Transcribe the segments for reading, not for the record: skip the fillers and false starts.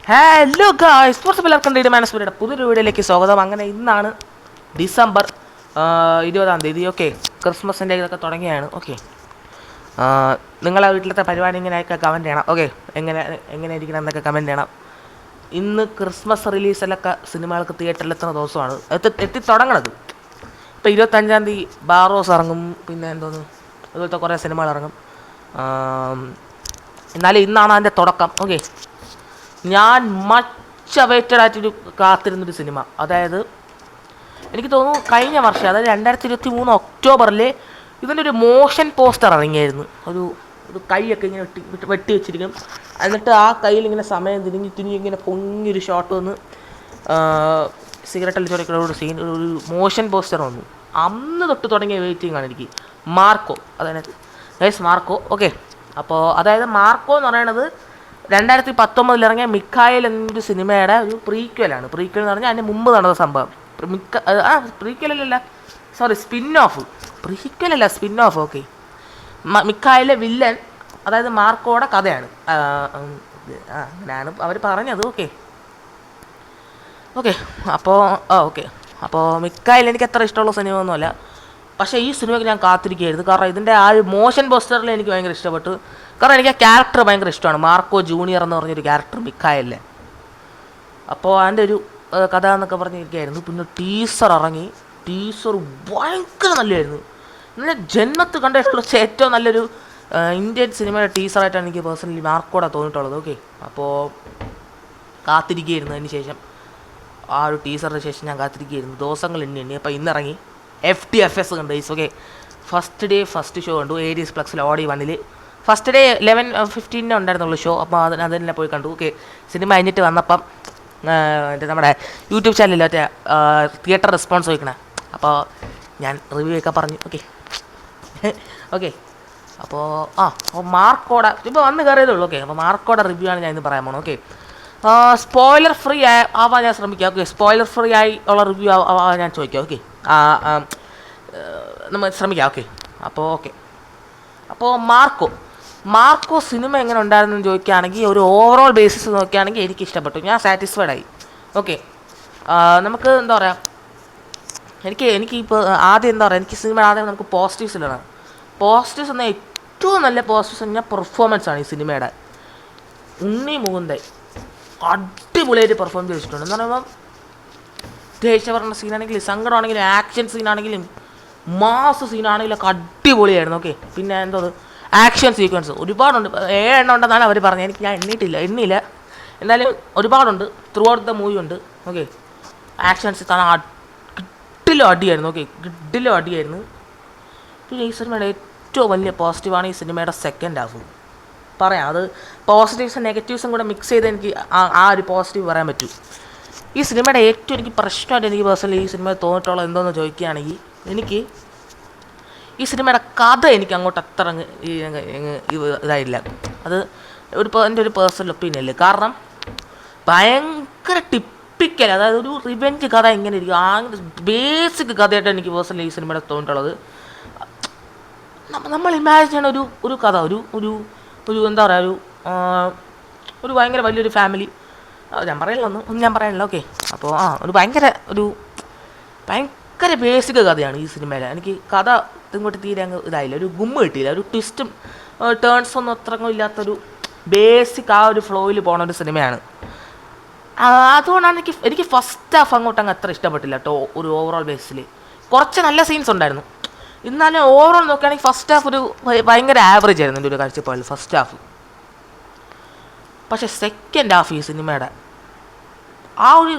Hello guys, എല്ലാവർക്കും മാനസ്പുരിയുടെ പുതിയൊരു വീഡിയോയിലേക്ക് സ്വാഗതം. അങ്ങനെ ഇന്നാണ് ഡിസംബർ 20-ാം തീയതി. ഓക്കെ, ക്രിസ്മസിൻ്റെ ഇതൊക്കെ തുടങ്ങിയാണ്. ഓക്കെ, നിങ്ങളെ വീട്ടിലത്തെ പരിപാടി ഇങ്ങനെയൊക്കെ കമൻറ്റ് ചെയ്യണം. ഓക്കെ, എങ്ങനെ ഇരിക്കണം എന്നൊക്കെ കമൻറ്റ് ചെയ്യണം. ഇന്ന് ക്രിസ്മസ് റിലീസിലൊക്കെ സിനിമകൾക്ക് തിയേറ്ററിലെത്തുന്ന ദിവസമാണ് എത്തി തുടങ്ങണത്. ഇപ്പോൾ 25-ാം തീയതി ബാറോസ് ഇറങ്ങും, പിന്നെ എന്തോന്ന് അതുപോലത്തെ കുറേ സിനിമകൾ ഇറങ്ങും. എന്നാലും ഇന്നാണ് അതിൻ്റെ തുടക്കം. ഓക്കെ, ഞാൻ മച്ച് അവൈറ്റഡ് ആയിട്ടൊരു കാത്തിരുന്നൊരു സിനിമ, അതായത് എനിക്ക് തോന്നുന്നു കഴിഞ്ഞ വർഷം, അതായത് 2023 ഒക്ടോബറിൽ ഇതിൻ്റെ ഒരു മോഷൻ പോസ്റ്റർ ഇറങ്ങിയായിരുന്നു. ഒരു കൈയൊക്കെ ഇങ്ങനെ വെട്ടി വെച്ചിരിക്കും, എന്നിട്ട് ആ കയ്യിൽ ഇങ്ങനെ സമയം തിരിഞ്ഞ് ഇങ്ങനെ പൊങ്ങിയൊരു ഷോട്ട് വന്ന് സിഗരറ്റ് അടിച്ചോടിക്കുന്ന ഒരു സീൻ, ഒരു മോഷൻ പോസ്റ്റർ വന്നു. അന്ന് തൊട്ട് തുടങ്ങിയ വെയിറ്റിംഗ് ആണ് എനിക്ക്. മാർക്കോ, അതായത് മാർക്കോ. ഓക്കെ, അപ്പോൾ അതായത് മാർക്കോ എന്ന് പറയുന്നത് 2019 ഇറങ്ങിയ മിക്കായേൽ എന്നൊരു സിനിമയുടെ ഒരു പ്രീക്വലാണ്. പ്രീക്വൽ എന്ന് പറഞ്ഞാൽ അതിന് മുമ്പ് നടന്ന സംഭവം. പ്രീക്വലല്ല, സോറി, സ്പിൻ ഓഫ്. പ്രീക്വലല്ല, സ്പിൻ ഓഫ്. ഓക്കെ, മിക്കായേലെ വില്ലൻ, അതായത് മാർക്കോയുടെ കഥയാണ്. അങ്ങനെയാണ് അവർ പറഞ്ഞത്. ഓക്കെ അപ്പോൾ മിക്കായേൽ എനിക്ക് അത്ര ഇഷ്ടമുള്ള സിനിമ ഒന്നുമല്ല, പക്ഷേ ഈ സിനിമയ്ക്ക് ഞാൻ കാത്തിരിക്കുകയായിരുന്നു. കാരണം ഇതിൻ്റെ ആ ഒരു മോഷൻ പോസ്റ്ററിൽ എനിക്ക് ഭയങ്കര ഇഷ്ടപ്പെട്ടു. കാരണം എനിക്ക് ആ ക്യാരക്ടർ ഭയങ്കര ഇഷ്ടമാണ്, മാർക്കോ ജൂനിയർ എന്ന് പറഞ്ഞൊരു ക്യാരക്ടർ മിക്കായല്ലേ. അപ്പോൾ അതിൻ്റെ ഒരു കഥ എന്നൊക്കെ പറഞ്ഞിരിക്കുകയായിരുന്നു. പിന്നെ ടീസർ ഇറങ്ങി. ടീസർ ഭയങ്കര നല്ലതായിരുന്നു. നല്ല ജന്മത്ത് കണ്ട ഏറ്റവും നല്ലൊരു ഇന്ത്യൻ സിനിമയുടെ ടീസറായിട്ടാണ് എനിക്ക് പേഴ്സണലി മാർക്കോടെ തോന്നിയിട്ടുള്ളത്. ഓക്കെ, അപ്പോൾ കാത്തിരിക്കുകയായിരുന്നു. അതിന് ശേഷം ആ ഒരു ടീസറിന് ശേഷം ഞാൻ കാത്തിരിക്കുകയായിരുന്നു ദിവസങ്ങൾ എണ്ണി. അപ്പോൾ ഇന്നിറങ്ങി FTFS കണ്ട്. Okay, first day first show കണ്ടു ADS പ്ലക്സിൽ ഓഡി 1-ൽ. ഫസ്റ്റ് ഡേ 11:15 ഉണ്ടായിരുന്നുള്ളൂ ഷോ. അപ്പോൾ അതിനെ പോയി കണ്ടു. ഓക്കെ, സിനിമ കഴിഞ്ഞിട്ട് വന്നപ്പം നമ്മുടെ യൂട്യൂബ് ചാനലിൽ മറ്റേ തിയേറ്റർ റെസ്പോൺസ് ചോദിക്കണേ, അപ്പോൾ ഞാൻ റിവ്യൂ ഒക്കെ പറഞ്ഞു. ഓക്കെ അപ്പോൾ മാർക്കോടെ ഇപ്പോൾ വന്ന് കയറിയതേ ഉള്ളൂ. ഓക്കെ, അപ്പോൾ മാർക്കോടെ റിവ്യൂ ആണ് ഞാൻ ഇന്ന് പറയാൻ പോകുന്നത്. ഓക്കെ, സ്പോയിലർ ഫ്രീ ആവാൻ ഞാൻ ശ്രമിക്കാം. ഓക്കെ, സ്പോയിലർ ഫ്രീ ആയി ഉള്ള റിവ്യൂ ആവാൻ ഞാൻ ചോദിക്കാം. ഓക്കെ, നമ്മൾ ശ്രമിക്കാം. അപ്പോൾ മാർക്കോ സിനിമ എങ്ങനെ ഉണ്ടായിരുന്നു എന്ന് ചോദിക്കുകയാണെങ്കിൽ, ഒരു ഓവറോൾ ബേസിസ് നോക്കുകയാണെങ്കിൽ എനിക്ക് ഇഷ്ടപ്പെട്ടു. ഞാൻ സാറ്റിസ്ഫൈഡ് ആയി. ഓക്കെ, നമുക്ക് എന്താ പറയുക, എനിക്ക് ഇപ്പോൾ ആദ്യം എന്താ പറയുക, എനിക്ക് സിനിമ ആദ്യം നമുക്ക് പോസിറ്റീവ്സ് ഇടണം. പോസിറ്റീവ്സ് എന്നാൽ ഏറ്റവും നല്ല പോസിറ്റീവ്സ് പറഞ്ഞാൽ പെർഫോമൻസ് ആണ്. ഈ സിനിമയുടെ ഉണ്ണി മുകുന്ദൻ അടിപൊളിയായിട്ട് പെർഫോം ചെയ്തിട്ടുണ്ട്. എന്ന് പറയുമ്പോൾ ദേഷ്യപരണ സീനാണെങ്കിലും, സങ്കടമാണെങ്കിലും, ആക്ഷൻ സീനാണെങ്കിലും, മാസ് സീനാണെങ്കിലൊക്കെ അടിപൊളിയായിരുന്നു. ഓക്കെ, പിന്നെ എന്തോ ആക്ഷൻ സീക്വൻസ് ഒരുപാടുണ്ട്. 7 എണ്ണം ഉണ്ടെന്നാണ് അവർ പറഞ്ഞത്. ഞാൻ എണ്ണിയില്ല. എന്നാലും ഒരുപാടുണ്ട്. ത്രൂ ഔട്ട് ദ മൂവി ഉണ്ട്. ഓക്കെ, ആക്ഷൻസ് കാണാൻ കിഡിലും അടിയായിരുന്നു. പിന്നെ ഈ സിനിമയുടെ ഏറ്റവും വലിയ പോസിറ്റീവാണ് ഈ സിനിമയുടെ സെക്കൻഡ് ഹാഫ്. പറയാം, അത് പോസിറ്റീവ്സും നെഗറ്റീവ്സും കൂടെ മിക്സ് ചെയ്ത് എനിക്ക് ആ ഒരു പോസിറ്റീവ് പറയാൻ പറ്റും. ഈ സിനിമയുടെ ഏറ്റവും എനിക്ക് പ്രശ്നമായിട്ട് എനിക്ക് പേഴ്സണലി ഈ സിനിമ തോന്നിയിട്ടുള്ളത് എന്തോന്ന് ചോദിക്കുകയാണെങ്കിൽ, എനിക്ക് ഈ സിനിമയുടെ കഥ എനിക്ക് അങ്ങോട്ട് അത്ര ഇതായില്ല. അത് എൻ്റെ ഒരു പേഴ്സണൽ ഒപ്പീനിയനിൽ. കാരണം ഭയങ്കര ടിപ്പിക്കൽ, അതായത് ഒരു റിവെഞ്ച് കഥ ഇങ്ങനെ ഇരിക്കും. ആ ബേസിക് കഥയായിട്ട് എനിക്ക് പേഴ്സണലി ഈ സിനിമയുടെ തോന്നിയിട്ടുള്ളത്. നമ്മൾ ഇമാജിൻ ചെയ്യണ ഒരു കഥ, ഒരു എന്താ പറയുക, ഒരു ഭയങ്കര വലിയൊരു ഫാമിലി. ഞാൻ പറയണില്ല. ഓക്കെ, അപ്പോൾ ഒരു ഭയങ്കര ബേസിക് കഥയാണ് ഈ സിനിമയിൽ. എനിക്ക് കഥ ഇങ്ങോട്ട് തീരെ അങ്ങ് ഇതായില്ല, ഒരു ഗുമ്മ കിട്ടിയില്ല. ഒരു ട്വിസ്റ്റും ടേൺസൊന്നും അത്രയും ഇല്ലാത്തൊരു ബേസിക് ആ ഒരു ഫ്ലോയിൽ പോണ ഒരു സിനിമയാണ്. അതുകൊണ്ടാണ് എനിക്ക് ഫസ്റ്റ് ഹാഫ് അങ്ങോട്ട് അങ്ങ് അത്ര ഇഷ്ടപ്പെട്ടില്ല കേട്ടോ. ഒരു ഓവറോൾ ബേസിൽ കുറച്ച് നല്ല സീൻസ് ഉണ്ടായിരുന്നു. എന്നാലും ഓവറോൾ നോക്കുകയാണെങ്കിൽ ഫസ്റ്റ് ഹാഫ് ഒരു ഭയങ്കര ആവറേജ് ആയിരുന്നു എൻ്റെ ഒരു കാഴ്ചപ്പാടിൽ ഫസ്റ്റ് ഹാഫ്. പക്ഷേ സെക്കൻഡ് ഹാഫ് ഈ സിനിമയുടെ ആ ഒരു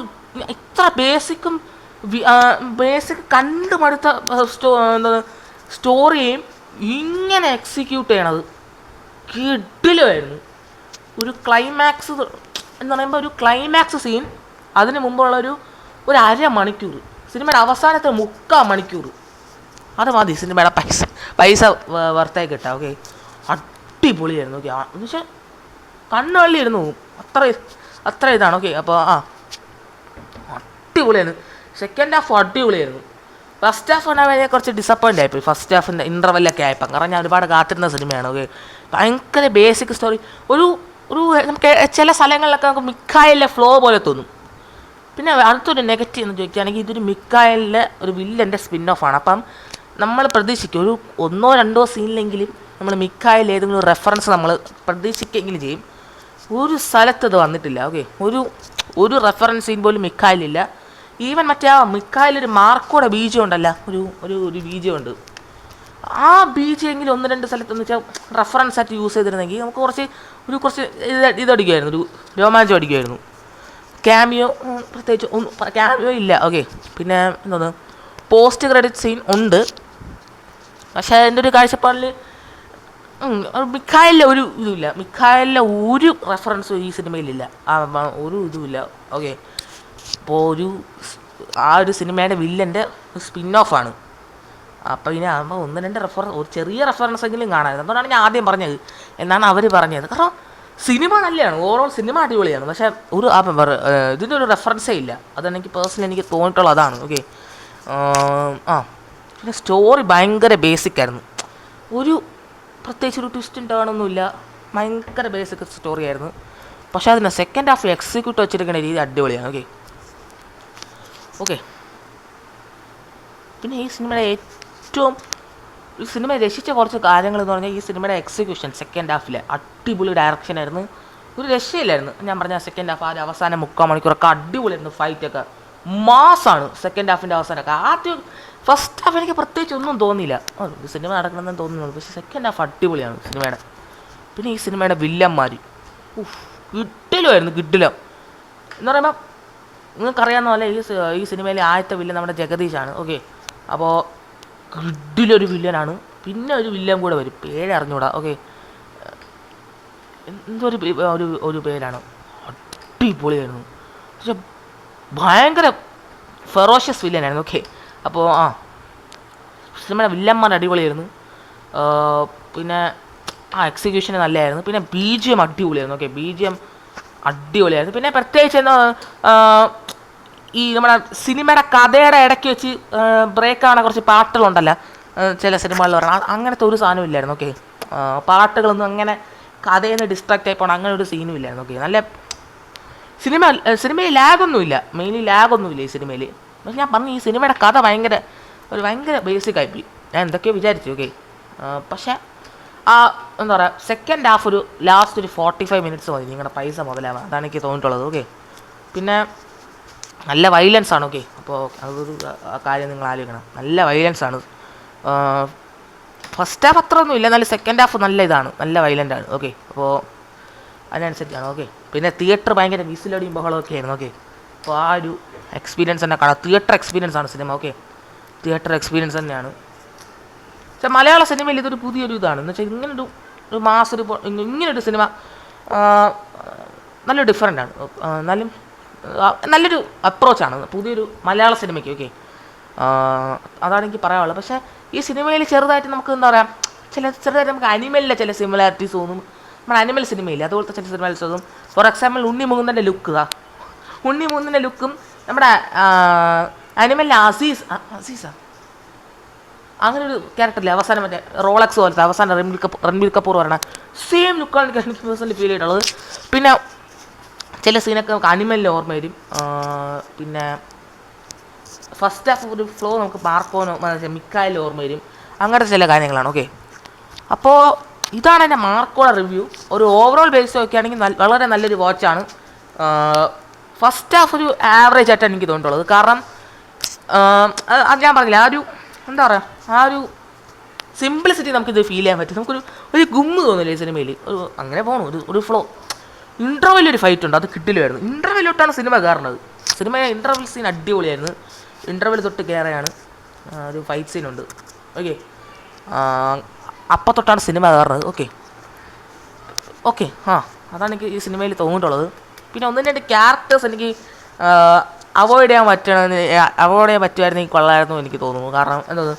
ഇത്ര ബേസിക് കണ്ടു മടുത്ത സ്റ്റോറിയും ഇങ്ങനെ എക്സിക്യൂട്ട് ചെയ്യണത് കിടിലമായിരുന്നു. ഒരു ക്ലൈമാക്സ് എന്ന് പറയുമ്പോൾ ഒരു ക്ലൈമാക്സ് സീൻ, അതിന് മുമ്പുള്ള ഒരു അരമണിക്കൂർ, സിനിമയുടെ അവസാനത്തെ 3/4 മണിക്കൂർ, അത് മതി സിനിമയുടെ പൈസ വർത്തായി കിട്ടാം. ഓക്കെ, അടിപൊളിയായിരുന്നു. ഓക്കെ, എന്ന് വെച്ചാൽ കണ്ണുവള്ളിയിരുന്നു, അത്ര ഇതാണ്. ഓക്കെ, അപ്പോൾ അടിപൊളിയായിരുന്നു. സെക്കൻഡ് ഹാഫ് അടിപൊളിയായിരുന്നു. ഫസ്റ്റ് ഹാഫ് ഉണ്ടാകാൻ കുറച്ച് ഡിസപ്പോയിൻ്റ് ആയിപ്പോയി. ഫസ്റ്റ് ഹാഫിൻ്റെ ഇൻ്റർവെല്ലൊക്കെ ആയപ്പോൾ, കാരണം ഞാൻ ഒരുപാട് കാത്തിരുന്ന സിനിമയാണ്. ഓക്കെ, ഭയങ്കര ബേസിക് സ്റ്റോറി. ഒരു നമുക്ക് ചില സ്ഥലങ്ങളിലൊക്കെ നമുക്ക് മിക്കായിലെ ഫ്ലോ പോലെ തോന്നും. പിന്നെ അടുത്തൊരു നെഗറ്റീവ് എന്ന് ചോദിക്കുകയാണെങ്കിൽ ഇതൊരു മിക്കായിലെ ഒരു വില്ലൻ്റെ സ്പിൻ ഓഫാണ്. അപ്പം നമ്മൾ പ്രതീക്ഷിക്കും ഒരു 1-2 സീനിലെങ്കിലും നമ്മൾ മിക്കായിൽ ഏതെങ്കിലും ഒരു റെഫറൻസ് നമ്മൾ പ്രതീക്ഷിക്കുകയെങ്കിലും ചെയ്യും. ഒരു സ്ഥലത്ത് ഇത് വന്നിട്ടില്ല. ഓക്കെ, ഒരു റെഫറൻസ് സീൻ പോലും മിക്കായിലില്ല. ഈവൻ മറ്റേ ആ മിക്കായിലൊരു മാർക്കോടെ ബീജം ഉണ്ടല്ല, ഒരു ബീജമുണ്ട്. ആ ബീജമെങ്കിലും 1-2 സ്ഥലത്തെന്ന് വെച്ചാൽ റെഫറൻസ് ആയിട്ട് യൂസ് ചെയ്തിരുന്നെങ്കിൽ നമുക്ക് കുറച്ച് ഇതടിക്കുമായിരുന്നു, ഒരു രോമാഞ്ചം അടിക്കുമായിരുന്നു. ക്യാമിയോ പ്രത്യേകിച്ച് ക്യാമിയോ ഇല്ല. ഓക്കെ, പിന്നെ എന്തോന്ന് പോസ്റ്റ് ക്രെഡിറ്റ് സീൻ ഉണ്ട്. പക്ഷേ എൻ്റെ ഒരു കാഴ്ചപ്പാടിൽ മിക്കായിലെ ഒരു ഇതുമില്ല, മിക്കായിലെ ഒരു റെഫറൻസും ഈ സിനിമയിലില്ല, ഒരു ഇതുമില്ല. ഓക്കെ, അപ്പോൾ ആ ഒരു സിനിമയുടെ വില്ലൻ്റെ സ്പിൻ ഓഫാണ്. അപ്പോൾ ഇനി ആകുമ്പോൾ 1-2 ഒരു ചെറിയ റെഫറൻസ് എങ്കിലും കാണാമായിരുന്നു. അതുകൊണ്ടാണ് ഞാൻ ആദ്യം പറഞ്ഞത് എന്നാണ് അവർ പറഞ്ഞത്. കാരണം സിനിമ നല്ലതാണ്, ഓവറോൾ സിനിമ അടിപൊളിയാണ്. പക്ഷേ ഇതിൻ്റെ ഒരു റെഫറൻസേ ഇല്ല. അതെനിക്ക് പേഴ്സണലി എനിക്ക് തോന്നിയിട്ടുള്ളത് അതാണ്. ഓക്കെ, പിന്നെ സ്റ്റോറി ഭയങ്കര ബേസിക് ആയിരുന്നു. പ്രത്യേകിച്ച് ഒരു ട്വിസ്റ്റും ടേണൊന്നുമില്ല, ഭയങ്കര ബേസിക് സ്റ്റോറി ആയിരുന്നു. പക്ഷേ അതിന് സെക്കൻഡ് ഹാഫ് എക്സിക്യൂട്ട് വെച്ചിരിക്കുന്ന രീതി അടിപൊളിയാണ്. ഓക്കെ, പിന്നെ ഈ സിനിമ രക്ഷിച്ച കുറച്ച് കാര്യങ്ങൾ എന്ന് പറഞ്ഞാൽ ഈ സിനിമയുടെ എക്സിക്യൂഷൻ സെക്കൻഡ് ഹാഫിലെ അടിപൊളി ഡയറക്ഷൻ ആയിരുന്നു. ഒരു രക്ഷയില്ലായിരുന്നു. ഞാൻ പറഞ്ഞ സെക്കൻഡ് ഹാഫ്, ആ അവസാനം 3/4 മണിക്കൂറൊക്കെ അടിപൊളിയായിരുന്നു. ഫൈറ്റൊക്കെ മാസാണ് സെക്കൻഡ് ഹാഫിൻ്റെ അവസാനമൊക്കെ. ഫസ്റ്റ് ഹാഫ് എനിക്ക് പ്രത്യേകിച്ച് ഒന്നും തോന്നിയില്ല, ഒരു സിനിമ നടക്കണമെന്ന് തോന്നുന്നുള്ളൂ. പക്ഷേ സെക്കൻഡ് ഹാഫ് അടിപൊളിയാണ് സിനിമയുടെ. പിന്നെ ഈ സിനിമയുടെ വില്ലന്മാർ കിടിലമായിരുന്നു, കിടിലം എന്ന് പറയുമ്പോൾ നിങ്ങൾക്കറിയാവുന്ന പോലെ ഈ സിനിമയിലെ ആദ്യത്തെ വില്ലൻ നമ്മുടെ ജഗദീഷാണ്. ഓക്കെ, അപ്പോൾ കിടിലൊരു വില്ലനാണ്. പിന്നെ ഒരു വില്ലൻ കൂടെ വരും, പേരറിഞ്ഞൂടാ. ഓക്കെ, ഒരു പേരാണ്, അടിപൊളിയായിരുന്നു. പക്ഷെ ഭയങ്കര ഫെറോഷ്യസ് വില്ലനായിരുന്നു. ഓക്കെ, അപ്പോൾ സിനിമയുടെ വില്ലന്മാർ അടിപൊളിയായിരുന്നു. പിന്നെ എക്സിക്യൂഷൻ നല്ലതായിരുന്നു. പിന്നെ BGM അടിപൊളിയായിരുന്നു. ഓക്കെ, BGM അടിപൊളിയായിരുന്നു. പിന്നെ പ്രത്യേകിച്ച് ഈ നമ്മുടെ സിനിമയുടെ കഥയുടെ ഇടയ്ക്ക് വെച്ച് ബ്രേക്കാവുന്ന കുറച്ച് പാട്ടുകളുണ്ടല്ലോ ചില സിനിമകളിൽ പറഞ്ഞാൽ, അങ്ങനത്തെ ഒരു സാധനം ഇല്ലായിരുന്നു. ഓക്കെ, പാട്ടുകളൊന്നും അങ്ങനെ കഥയിൽ നിന്ന് ഡിസ്ട്രാക്റ്റ് ആയി പോകണം അങ്ങനെ ഒരു സീനും ഇല്ലായിരുന്നു. ഓക്കെ, നല്ല സിനിമയിൽ ലാഗൊന്നുമില്ല, മെയിൻലി ലാഗൊന്നുമില്ല ഈ സിനിമയിൽ. പക്ഷെ ഞാൻ പറഞ്ഞു ഈ സിനിമയുടെ കഥ ഭയങ്കര ബേസിക് ആയിപ്പോയി. ഞാൻ എന്തൊക്കെയോ വിചാരിച്ചു. ഓക്കെ, പക്ഷേ എന്താ പറയുക, സെക്കൻഡ് ഹാഫ് ലാസ്റ്റ് ഒരു 45 മിനിറ്റ്സ് മതി നിങ്ങളുടെ പൈസ മുതലാവാൻ, അതാണ് എനിക്ക് തോന്നിയിട്ടുള്ളത്. ഓക്കെ, പിന്നെ നല്ല വയലൻസ് ആണ്. ഓക്കെ, അപ്പോൾ അതൊരു കാര്യം നിങ്ങൾ ആലോചിക്കണം, നല്ല വയലൻസ് ആണ്. ഫസ്റ്റ് ഹാഫ് അത്രയൊന്നും ഇല്ല, എന്നാലും സെക്കൻഡ് ഹാഫ് നല്ല ഇതാണ്, നല്ല വയലൻ്റ് ആണ്. ഓക്കെ, അപ്പോൾ അതിനനുസരിച്ചാണ്. ഓക്കെ, പിന്നെ തിയേറ്റർ ഭയങ്കര വിസിലടിയും ബഹളമൊക്കെ ആയിരുന്നു. ഓക്കെ, അപ്പോൾ ആ ഒരു എക്സ്പീരിയൻസ് തന്നെ കാണാം. തിയേറ്റർ എക്സ്പീരിയൻസ് ആണ് സിനിമ. ഓക്കെ, തിയേറ്റർ എക്സ്പീരിയൻസ് തന്നെയാണ്. പക്ഷേ മലയാള സിനിമയിൽ ഇതൊരു പുതിയൊരു ഇതാണ് എന്ന് വെച്ചാൽ ഇങ്ങനൊരു സിനിമ നല്ല ഡിഫറൻ്റ് ആണ്. എന്നാലും നല്ലൊരു അപ്രോച്ചാണ് പുതിയൊരു മലയാള സിനിമയ്ക്ക്. ഓക്കെ, അതാണ് എനിക്ക് പറയാനുള്ളത്. പക്ഷേ ഈ സിനിമയിൽ ചെറുതായിട്ട് നമുക്ക് എന്താ പറയുക, ചെറുതായിട്ട് നമുക്ക് അനിമലിലെ ചില സിമിലാരിറ്റീസ് തോന്നും. നമ്മുടെ അനിമൽ സിനിമയില്ല അതുപോലത്തെ ചില സിനിമയിൽ തോന്നും. ഫോർ എക്സാമ്പിൾ ഉണ്ണി മുകുന്ദൻ്റെ ലുക്കും നമ്മുടെ അനിമലിലെ അസീസാ അങ്ങനെ ഒരു ക്യാരക്ടറില്ലേ അവസാനം, മറ്റേ റോളക്സ് പോലത്തെ അവസാനം രൺബീർ കപൂർ പറഞ്ഞ സെയിം ലുക്കാണ് എനിക്ക് പേഴ്സണലി ഫീൽ ചെയ്തിട്ടുള്ളത്. പിന്നെ ചില സീനൊക്കെ നമുക്ക് അനിമലിൻ്റെ ഓർമ്മ വരും. പിന്നെ ഫസ്റ്റ് ഹാഫ് ഒരു ഫ്ലോ നമുക്ക് മിക്കായിലെ ഓർമ്മ വരും. അങ്ങനത്തെ ചില കാര്യങ്ങളാണ്. ഓക്കെ, അപ്പോൾ ഇതാണ് എൻ്റെ മാർക്കോടെ റിവ്യൂ. ഒരു ഓവറോൾ ബേസ് നോക്കുകയാണെങ്കിൽ വളരെ നല്ലൊരു വാച്ചാണ്. ഫസ്റ്റ് ഹാഫ് ഒരു ആവറേജ് ആയിട്ടാണ് എനിക്ക് തോന്നിയിട്ടുള്ളത്. കാരണം അത് ഞാൻ പറഞ്ഞില്ല, എന്താ പറയുക, ആ ഒരു സിംപ്ലിസിറ്റി നമുക്കിത് ഫീൽ ചെയ്യാൻ പറ്റും. ഒരു ഗുമ്മ് തോന്നില്ല ഈ സിനിമയിൽ. അങ്ങനെ പോകണം, ഒരു ഫ്ലോ. ഇൻ്റർവെല്ലൊരു ഫൈറ്റ് ഉണ്ട്, അത് കിട്ടില്ലായിരുന്നു. ഇൻ്റർവെല്ലോട്ടാണ് സിനിമ കയറുന്നത്. ഇൻ്റർവെൽ സീൻ അടിപൊളിയായിരുന്നു. ഇൻ്റർവെൽ തൊട്ട് കയറിയാണ് ഒരു ഫൈറ്റ് സീനുണ്ട്. ഓക്കെ, അപ്പം തൊട്ടാണ് സിനിമ കയറുന്നത്. ഓക്കെ, അതാണ് എനിക്ക് ഈ സിനിമയിൽ തോന്നിയിട്ടുള്ളത്. പിന്നെ 1-2 ക്യാരക്ടേഴ്സ് എനിക്ക് അവോയ്ഡ് ചെയ്യാൻ പറ്റുമായിരുന്നെങ്കിൽ കൊള്ളായിരുന്നു എനിക്ക് തോന്നുന്നു. കാരണം എന്തത്,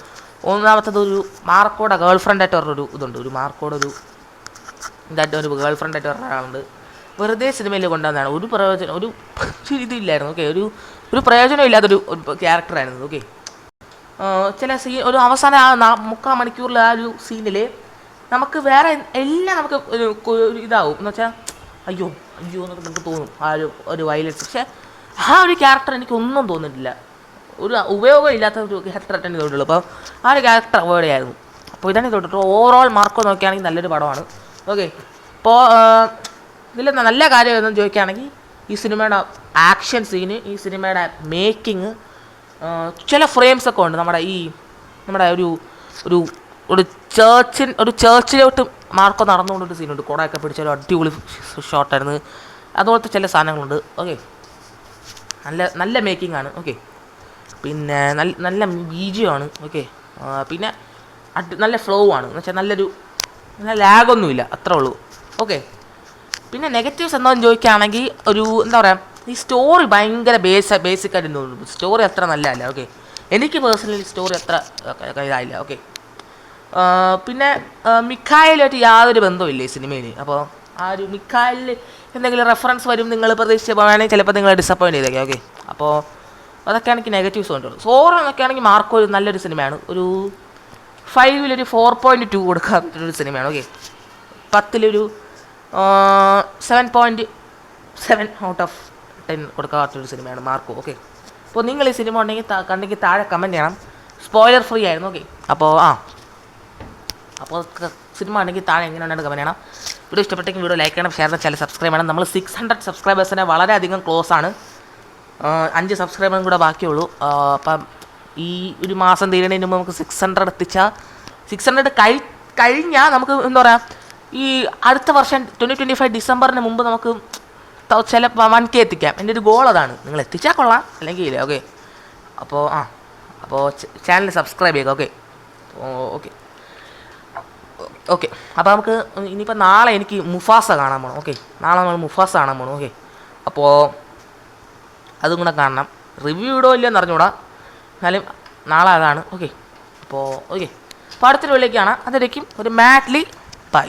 ഒന്നാമത്തത് ഒരു മാർക്കോടെ ഗേൾ ഫ്രണ്ടായിട്ട് പറഞ്ഞൊരു ഇതുണ്ട്. ഒരു ഗേൾ ഫ്രണ്ടായിട്ട് പറഞ്ഞ ഒരാളുണ്ട്. വെറുതെ സിനിമയിൽ കൊണ്ടുവന്നതാണ്. ഒരു ഇതില്ലായിരുന്നു. ഓക്കെ, ഒരു പ്രയോജനം ഇല്ലാത്തൊരു ക്യാരക്ടറായിരുന്നു. ഓക്കെ, ചില ഒരു അവസാനം ആ 3/4 മണിക്കൂറിൽ ആ ഒരു സീനിൽ നമുക്ക് വേറെ എല്ലാം നമുക്ക് ഇതാവും എന്ന് വെച്ചാൽ അയ്യോ അയ്യോ എന്നൊക്കെ നമുക്ക് തോന്നും ആ ഒരു വയലൻസ്. പക്ഷേ ആ ഒരു ക്യാരക്ടർ എനിക്കൊന്നും തോന്നിയിട്ടില്ല, ഒരു ഉപയോഗം ഇല്ലാത്ത ഒരു ക്യാരക്ടറായിട്ട് എനിക്ക് തോന്നിയിട്ടുള്ളൂ. അപ്പോൾ ആ ഒരു ക്യാരക്ടർ അവോയ്ഡ് ആയിരുന്നു. അപ്പോൾ ഇതാണ് തോന്നിട്ട് ഓവറോൾ മാർക്കോ നോക്കുകയാണെങ്കിൽ നല്ലൊരു പടമാണ്. ഓക്കെ, ഇപ്പോൾ ഇതിൽ നല്ല കാര്യം എന്ന് ചോദിക്കുകയാണെങ്കിൽ ഈ സിനിമയുടെ ആക്ഷൻ സീന്, ഈ സിനിമയുടെ മേക്കിങ്, ചില ഫ്രെയിംസൊക്കെ ഉണ്ട്. നമ്മുടെ ഒരു ഒരു ഒരു ചേർച്ചിലോട്ട് മാർക്കോ നടന്നുകൊണ്ടൊരു സീനുണ്ട്, കുടയൊക്കെ പിടിച്ച ഒരു അടിപൊളി ഷോട്ടായിരുന്നു. അതുപോലത്തെ ചില സാധനങ്ങളുണ്ട്. ഓക്കെ, നല്ല മേക്കിംഗ് ആണ്. ഓക്കെ, പിന്നെ നല്ല ബീജിയമാണ്. ഓക്കെ, പിന്നെ നല്ല ഫ്ലോ ആണ്, എന്ന് വെച്ചാൽ നല്ല ലാഗൊന്നുമില്ല, അത്രേ ഉള്ളൂ. ഓക്കെ, പിന്നെ നെഗറ്റീവ്സ് എന്താണെന്ന് ചോദിക്കുകയാണെങ്കിൽ ഒരു എന്താ പറയുക, ഈ സ്റ്റോറി ഭയങ്കര ബേസിക്കായിട്ട് തോന്നുന്നു. സ്റ്റോറി അത്ര നല്ലതല്ല. ഓക്കെ, എനിക്ക് പേഴ്സണലി സ്റ്റോറി അത്ര ഇതായില്ല. ഓക്കെ, പിന്നെ മിഖായിലായിട്ട് യാതൊരു ബന്ധമില്ല ഈ സിനിമയിൽ. അപ്പോൾ ആ ഒരു മിഖായിലിൽ എന്തെങ്കിലും റെഫറൻസ് വരും നിങ്ങൾ പ്രതീക്ഷിച്ച് വേണമെങ്കിൽ ചിലപ്പോൾ നിങ്ങൾ ഡിസപ്പോയിൻറ്റ് ചെയ്തേക്കാം. ഓക്കെ, അപ്പോൾ അതൊക്കെയാണ് എനിക്ക് നെഗറ്റീവ്സ് കൊണ്ടുള്ളത്. സോറോ എന്നൊക്കെ ആണെങ്കിൽ മാർക്കോ ഒരു നല്ലൊരു സിനിമയാണ്. ഒരു 5-ൽ 4.2 കൊടുക്കാൻ പറ്റുന്നൊരു സിനിമയാണ്. ഓക്കെ, 10-ലൊരു 7.7 ഔട്ട് ഓഫ് 10 കൊടുക്കാത്തൊരു സിനിമയാണ് മാർക്കോ. ഓക്കെ, അപ്പോൾ നിങ്ങൾ ഈ സിനിമ കണ്ടെങ്കിൽ താഴെ കമൻറ്റ് ചെയ്യണം. സ്പോയിലർ ഫ്രീ ആയിരുന്നു. ഓക്കെ, അപ്പോൾ സിനിമ ഉണ്ടെങ്കിൽ താഴെ എങ്ങനെയുണ്ടെന്ന് കമൻറ്റ് ചെയ്യണം. വീഡിയോ ഇഷ്ടപ്പെട്ടെങ്കിൽ വീഡിയോ ലൈക്ക് ചെയ്യണം, ഷെയർ ചെയ്യണം, ചാനൽ സബ്സ്ക്രൈബ് ചെയ്യണം. നമ്മൾ 600 സബ്സ്ക്രൈബേഴ്സിനെ വളരെയധികം ക്ലോസ് ആണ്. 5 സബ്സ്ക്രൈബറും കൂടെ ബാക്കിയുള്ളൂ. അപ്പം ഈ ഒരു മാസം തീരുന്നതിന് മുമ്പ് നമുക്ക് 600 എത്തിച്ചാൽ 600 കഴിഞ്ഞാൽ നമുക്ക് എന്താ പറയുക, ഈ അടുത്ത വർഷം 2025 ഡിസംബറിന് മുമ്പ് നമുക്ക് ചിലപ്പോൾ 1K എത്തിക്കാം. എൻ്റെ ഒരു ഗോൾ അതാണ്. നിങ്ങൾ എത്തിച്ചാൽ കൊള്ളാം, അല്ലെങ്കിൽ ഇല്ല. ഓക്കെ, അപ്പോൾ ചാനൽ സബ്സ്ക്രൈബ് ചെയ്യുക. ഓക്കെ ഓക്കെ ഓക്കെ അപ്പോൾ നമുക്ക് ഇനിയിപ്പോൾ നാളെ എനിക്ക് മുഫാസ കാണാൻ പോകണം. ഓക്കെ, നാളെ നമ്മൾ മുഫാസ കാണാൻ പോകണം. ഓക്കെ, അപ്പോൾ അതും കൂടെ കാണണം. റിവ്യൂ ഇടോ ഇല്ലയെന്ന് അറിഞ്ഞൂടാ, എന്നാലും നാളെ അതാണ്. ഓക്കെ, അപ്പോൾ അടുത്തൊരു വീട്ടിലേക്ക് കാണാം. അതിലേക്കും ഒരു മാറ്റ്ലി ബൈ.